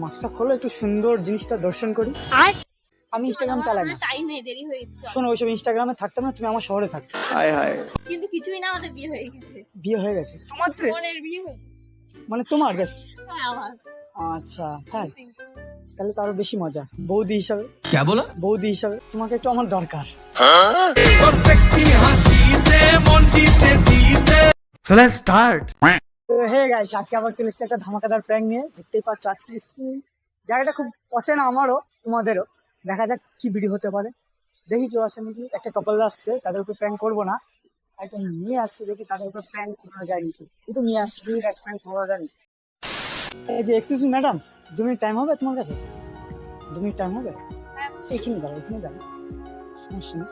মাছটা খোলো, একটু সুন্দর জিনিসটা দর্শন করি। আমি ইনস্টাগ্রাম চালাই না। টাইম নেই, দেরি হয়ে গেছে। শোনো, ওইসব ইনস্টাগ্রামে থাকতাম না, তুমি আমার শহরে থাকতে। হায় হায়। কিন্তু কিছুই না, আমাদের বিয়ে হয়ে গেছে। বিয়ে হয়ে গেছে তোমার? বোনের বিয়ে হয়ে মানে তোমার জাস্ট? হ্যাঁ, আমার। আচ্ছা তাই, তাহলে তো আরো বেশি মজা। বৌদি হিসাবে, क्या बोला? বৌদি হিসাবে তোমাকে একটু আমার দরকার। So let's start. Hey guys, আজকে আবার চলে এসেছি একটা ধামাকাদার প্র্যাঙ্ক নিয়ে। দেখতেই পাচ্ছ আজকে এসেছি জায়গাটা খুব অচেনা আমারও তোমাদেরও। দেখা যাক কি ভিডিও হতে পারে, দেখি কেউ আসে নাকি। একটা কাপল আসছে, তাদের উপর প্র্যাঙ্ক করবো না, একটা নিয়ে আসছে, দেখি তাদের উপর প্র্যাঙ্ক করা যায় নাকি। কিন্তু নিয়ে আসছি, প্র্যাঙ্ক করা যায় নাকি। এই যে excuse me madam, 2 minute time হবে তোমার কাছে? 2 মিনিট টাইম হবে? এখানে দাঁড়াও, এখানে দাঁড়াও, সমস্যা নেই।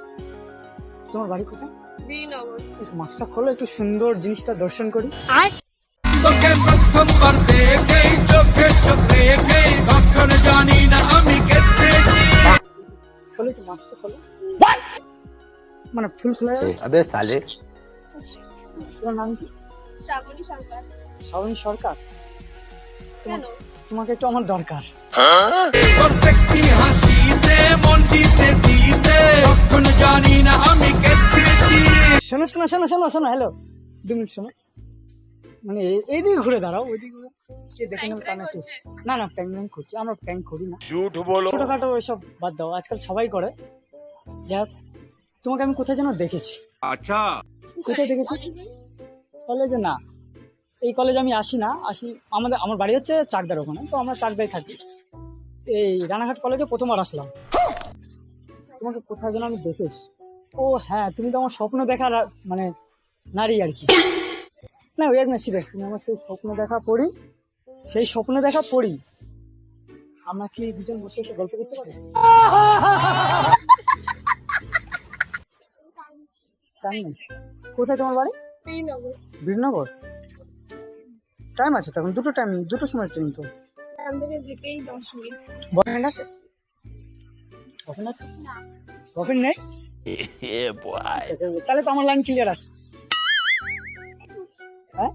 তোমার বাড়ি কোথায়? বিনগর। একটু মাছটা খোলো, একটু সুন্দর জিনিসটা দর্শন করি। তোকে প্রথম বার দেখেই চোখে চোখ রেখেই কখনো জানি না আমি কেসেছি। খোলো, একটু মাছটা খোলো। মানে ফুল খোলা যাবে? अबे साले তোমার নাম কি? শ্রাবণী সরকার। শ্রাবণী সরকার। কেন? তোমাকে একটু আমার দরকার। তোর সেক্সি হাসিতে মন দিতে দিতে কখনো জানি না আমি কেসেছি। শোনো শোনো শোনো শোনো শোনো, হ্যালো, 2 মিনিট শোনো। মানে এইদিকে ঘুরে দাঁড়াও, ওইদিকে ঘুরে কে দেখে নেবে তা না। ঠিক না না, প্র্যাঙ্ক করছি আমরা, প্র্যাঙ্ক করি না। ছোটখাটো ওইসব বাদ দাও, আজকাল সবাই করে। যাক, তোমাকে আমি কোথায় যেন দেখেছি। আচ্ছা, কোথায় দেখেছি? কলেজে না, এই কলেজে আমি আসি না। আমার বাড়ি হচ্ছে চাকদার ওখানে, তো আমরা চাকদায় থাকি। এই রানাঘাট কলেজে প্রথমবার আসলাম। তোমাকে কোথায় যেন আমি দেখেছি। ও হ্যাঁ, তুমি তো আমার স্বপ্ন দেখার মানে নারী আর কি। না ওই না, সিরিয়াস, তুমি আমার সেই স্বপ্ন দেখা পড়ি। আমরা কি দুজন বসে এসে গল্প করতে পারি? জানি না। কোথায় তোমার বাড়ি? বিনগর। বীরনগর। টাইম আছে তখন, দুটো সময় ট্রেন তো। এখান থেকে যেতেই 10 মিনিট। বয়ফ্রেন্ড আছে? বয়ফ্রেন্ড আছে? না। বয়ফ্রেন্ড নেই? তাহলে তো আমার লাইন ক্লিয়ার আছে। হ্যাঁ,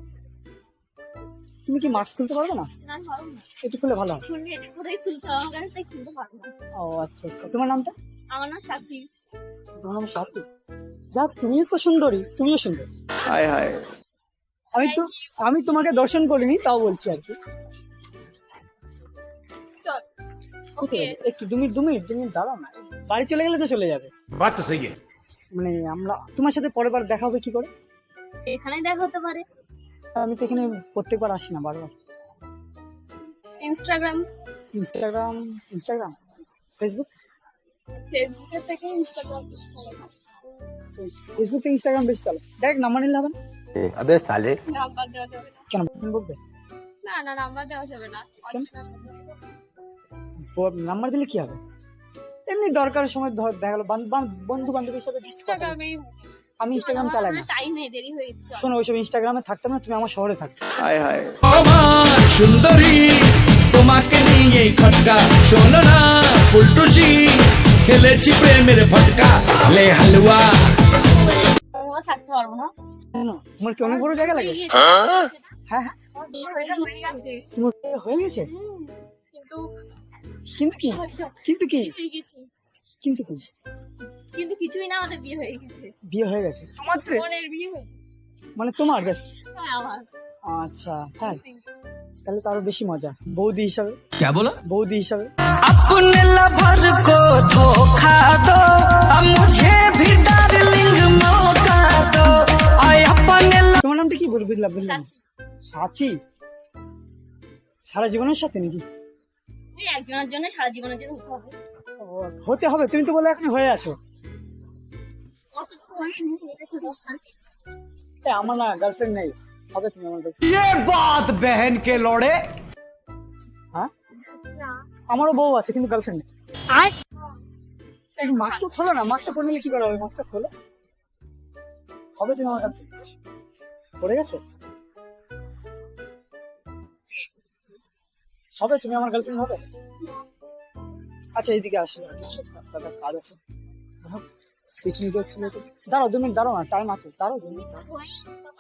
তুমি কি মাস্ক খুলতে পারবে না? না, পারবো না। একটু খুলে ভালো হয়। শুনলে এটা কোথায় খুলতে হবে, আমার তাই খুলতে পারবো না। ও আচ্ছা আচ্ছা, তোমার নামটা? আমার নাম সাথী। তোমার নাম সাথী? যাক, তুমিও তো সুন্দরী, তুমিও সুন্দর। হায় হায়। আমি তোমাকে দর্শন করিনি, তাও বলছি আর কি। চল। কোথায় ওকে। যাবে? একটু 2 মিনিট দাঁড়াও না, বাড়ি চলে গেলে তো চলে যাবে। বাত তো সহি है। মানে আমরা তোমার সাথে পরের বার দেখা হবে কি করে? এখানে দেখা হতে পারে। আমি তো এখানে প্রত্যেকবার আসি না, বারবার। ইনস্টাগ্রাম। Instagram, Facebook. ফেসবুকের থেকে ইনস্টাগ্রাম বেশি চলে। ফেসবুক থেকে ইনস্টাগ্রাম বেশি চলে। ডাইরেক্ট নাম্বার নিলে হবে না? अबे साले নাম্বার দেওয়া যাবে না। কেন, তুমি বলবে? না না, নাম্বার দেওয়া যাবে না। অচেনা number। নাম্বার দিলে কি হবে? এমনি দরকারের সময় দেখা গেলো বন্ধু বান্ধবের সাথে কথা বলছি। ইনস্টাগ্রামেই আমি ইনস্টাগ্রাম চালাই না। টাইম নেই, দেরি হয়ে গেছে। শোনো, ওইসব ইনস্টাগ্রামে থাকতাম না, তুমি আমার শহরে থাকতে। হায় হায়। আমার সুন্দরী তোমাকে নিয়ে খটকা শোনো না ফুলটুসি খেলেছি প্রেমের ফটকা লে হালুয়া। আমরা থাকতে পারবো না। কেন, তোমার কি অনেক বড় জায়গা লাগে? হ্যাঁ, হ্যাঁ হ্যাঁ, আমার বিয়ে হয়ে গেছে। তোমার বিয়ে হয়ে গেছে? কিন্তু কিন্তু কি? কিন্তু কি? হয়ে গেছে। কিন্তু কি? কিন্তু কিছুই না, আমাদের বিয়ে হয়ে গেছে। বিয়ে হয়ে গেছে তোমার? বোনের বিয়ে হয়ে মানে তোমার জাস্ট? হ্যাঁ, আমার। আচ্ছা তাই, তাহলে তো আরো বেশি মজা। বৌদি হিসাবে। क्या बोला? বৌদি হিসাবে। अपने लवर को धोखा दो, अब मुझे भी डार्लिंग मौका दो। आए अपने তোমার নামটা কি বুঝলাম না। সাথী? সারা জীবনের সাথে নাকি? এই একজনের জন্য সারা জীবনের জন্য হতে হবে। ও, হতে হবে? তুমি তো বলে এখন হয়ে আছো। অত সময় নেই, এটা তো দরকার। আমার না গার্লফ্রেন্ড নেই, হবে তুমি আমার গার্লফ্রেন্ড। ये बात बहन के लोड़े। হ্যাঁ, না। আমারও বউ আছে কিন্তু গার্লফ্রেন্ড নেই। এই মাস্কটা খোলো না, মাস্কটা পরে নিলে কি করা হবে? মাস্কটা খোলো, হবে তুমি আমার গার্লফ্রেন্ড। পড়ে গেছে? হবে তুমি আমার গার্লফ্রেন্ড হবে? আচ্ছা এইদিকে আসি, দাদা কাজ আছে। পিছনে যাচ্ছিল তো, দাঁড়াও 2 মিনিট, দাঁড়াও না, টাইম আছে, দাঁড়াও 2 মিনিট।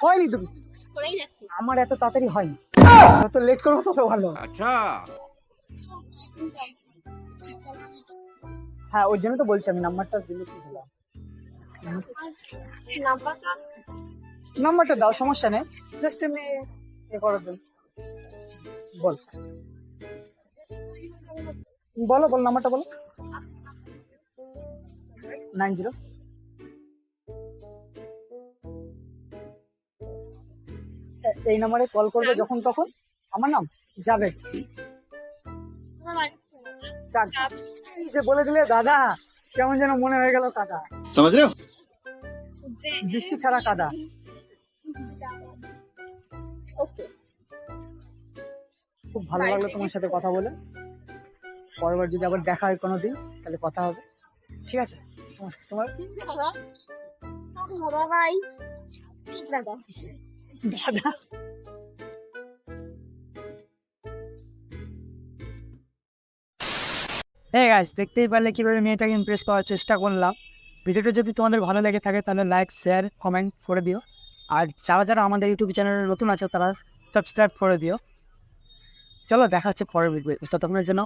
হয়নি তুমি? করেই যাচ্ছি। আমার এত তাড়াতাড়ি হয়নি, যত লেট করবো তত ভালো। अच्छा হ্যাঁ ওর জন্য তো বলছি আমি নাম্বারটা দিলে কি হলো। নাম্বারটা নাম্বারটা দাও, সমস্যা নেই, জাস্ট এমনি এ করার জন্য। বল বলো বল নাম্বারটা বলো। 90 এই নাম্বারে কল করবে যখন তখন। আমার নাম যাবে এই যে বলে দিলে দাদা, কেমন যেন মনে হয়ে গেল কাদা, বৃষ্টি ছাড়া কাদা। ওকে খুব ভালো লাগলো তোমার সাথে কথা বলে। পরবার যদি আবার দেখা হয় কোনোদিন তাহলে কথা হবে, ঠিক আছে? তোমার দাদা ভাই দাদা দাদা হ্যাঁ গাইস, দেখতেই পারলে কিভাবে মেয়েটাকে ইমপ্রেস করার চেষ্টা করলাম। ভিডিওটা যদি তোমাদের ভালো লেগে থাকে তাহলে লাইক শেয়ার কমেন্ট করে দিও। আর যারা যারা আমাদের ইউটিউব চ্যানেলে নতুন আছে তারা সাবস্ক্রাইব করে দিও। চলো দেখা হচ্ছে পরের ভিডিও, ততক্ষণের জন্য